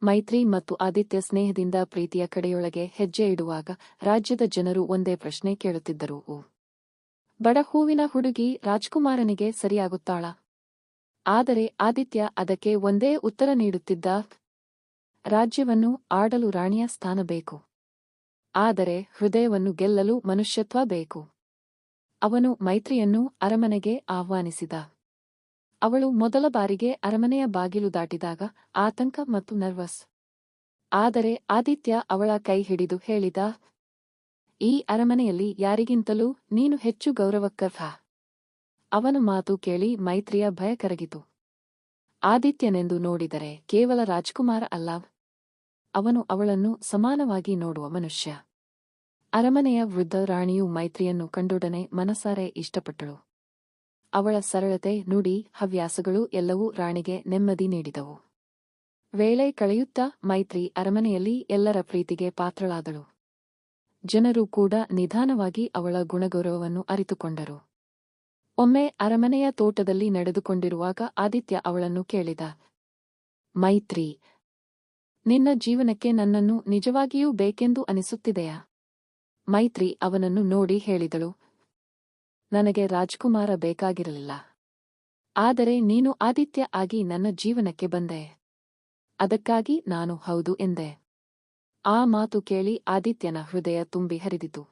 ಮೈತ್ರಿ ಮತ್ತು ಆದಿತ್ಯ ಸ್ನೇಹದಿಂದ ಪ್ರೀತಿಯ ಕಡೆಯೊಳಗೆ ಹೆಜ್ಜೆ ಇಡುವಾಗ ರಾಜ್ಯದ ಜನರು ಒಂದೇ ಪ್ರಶ್ನೆ ಕೇಳುತ್ತಿದ್ದರು. ಬಡ ಹೂವಿನ ಹುಡುಗಿ ರಾಜ್ಕುಮಾರನಿಗೆ ಸರಿಯಾಗುತ್ತಾಳಾ? ಆದರೆ ಆದಿತ್ಯ ಅದಕ್ಕೆ ಒಂದೇ ಉತ್ತರ ನೀಡುತ್ತಿದ್ದ, ರಾಜ್ಯವನ್ನು ಆಡಲು ರಾಣಿಯ ಸ್ಥಾನ ಬೇಕು. ಆದರೆ ಹೃದಯವನ್ನು ಗೆಲ್ಲಲು ಮನುಷ್ಯತ್ವ ಬೇಕು. ಅವನು ಮೈತ್ರಿಯನ್ನು ಅರಮನೆಗೆ ಆಹ್ವಾನಿಸಿದ. ಅವಳು ಮೊದಲ ಬಾರಿಗೆ ಅರಮನೆಯ ಬಾಗಿಲು ದಾಟಿದಾಗ ಆತಂಕ ಮತ್ತು ನರ್ವಸ್. ಆದರೆ ಆದಿತ್ಯ ಅವಳ ಕೈ ಹಿಡಿದು ಹೇಳಿದ, ಈ ಅರಮನೆಯಲ್ಲಿ ಯಾರಿಗಿಂತಲೂ ನೀನು ಹೆಚ್ಚು ಗೌರವಕ್ಕರ್ಹ. ಅವನ ಮಾತು ಕೇಳಿ ಮೈತ್ರಿಯ ಭಯ ಕರಗಿತು. ಆದಿತ್ಯನೆಂದು ನೋಡಿದರೆ ಕೇವಲ ರಾಜ್ಕುಮಾರ ಅಲ್ಲ, ಅವನು ಅವಳನ್ನು ಸಮಾನವಾಗಿ ನೋಡುವ ಮನುಷ್ಯ. ಅರಮನೆಯ ವೃದ್ಧ ರಾಣಿಯು ಮೈತ್ರಿಯನ್ನು ಕಂಡೊಡನೆ ಮನಸಾರೆ ಇಷ್ಟಪಟ್ಟಳು. ಅವಳ ಸರಳತೆ, ನುಡಿ, ಹವ್ಯಾಸಗಳು ಎಲ್ಲವೂ ರಾಣಿಗೆ ನೆಮ್ಮದಿ ನೀಡಿದವು. ವೇಳೆ ಕಳೆಯುತ್ತಾ ಮೈತ್ರಿ ಅರಮನೆಯಲ್ಲಿ ಎಲ್ಲರ ಪ್ರೀತಿಗೆ ಪಾತ್ರಳಾದಳು. ಜನರು ಕೂಡ ನಿಧಾನವಾಗಿ ಅವಳ ಗುಣಗೌರವವನ್ನು ಅರಿತುಕೊಂಡರು. ಒಮ್ಮೆ ಅರಮನೆಯ ತೋಟದಲ್ಲಿ ನಡೆದುಕೊಂಡಿರುವಾಗ ಆದಿತ್ಯ ಅವಳನ್ನು ಕೇಳಿದ, ಮೈತ್ರಿ, ನಿನ್ನ ಜೀವನಕ್ಕೆ ನನ್ನನ್ನು ನಿಜವಾಗಿಯೂ ಬೇಕೆಂದು ಅನಿಸುತ್ತಿದೆಯಾ? ಮೈತ್ರಿ ಅವನನ್ನು ನೋಡಿ ಹೇಳಿದಳು, ನನಗೆ ರಾಜ್ಕುಮಾರ ಬೇಕಾಗಿರಲಿಲ್ಲ. ಆದರೆ ನೀನು ಆದಿತ್ಯ ಆಗಿ ನನ್ನ ಜೀವನಕ್ಕೆ ಬಂದೆ. ಅದಕ್ಕಾಗಿ ನಾನು ಹೌದು ಎಂದೆ. ಆ ಮಾತು ಕೇಳಿ ಆದಿತ್ಯನ ಹೃದಯ ತುಂಬಿ ಹರಿದಿತು.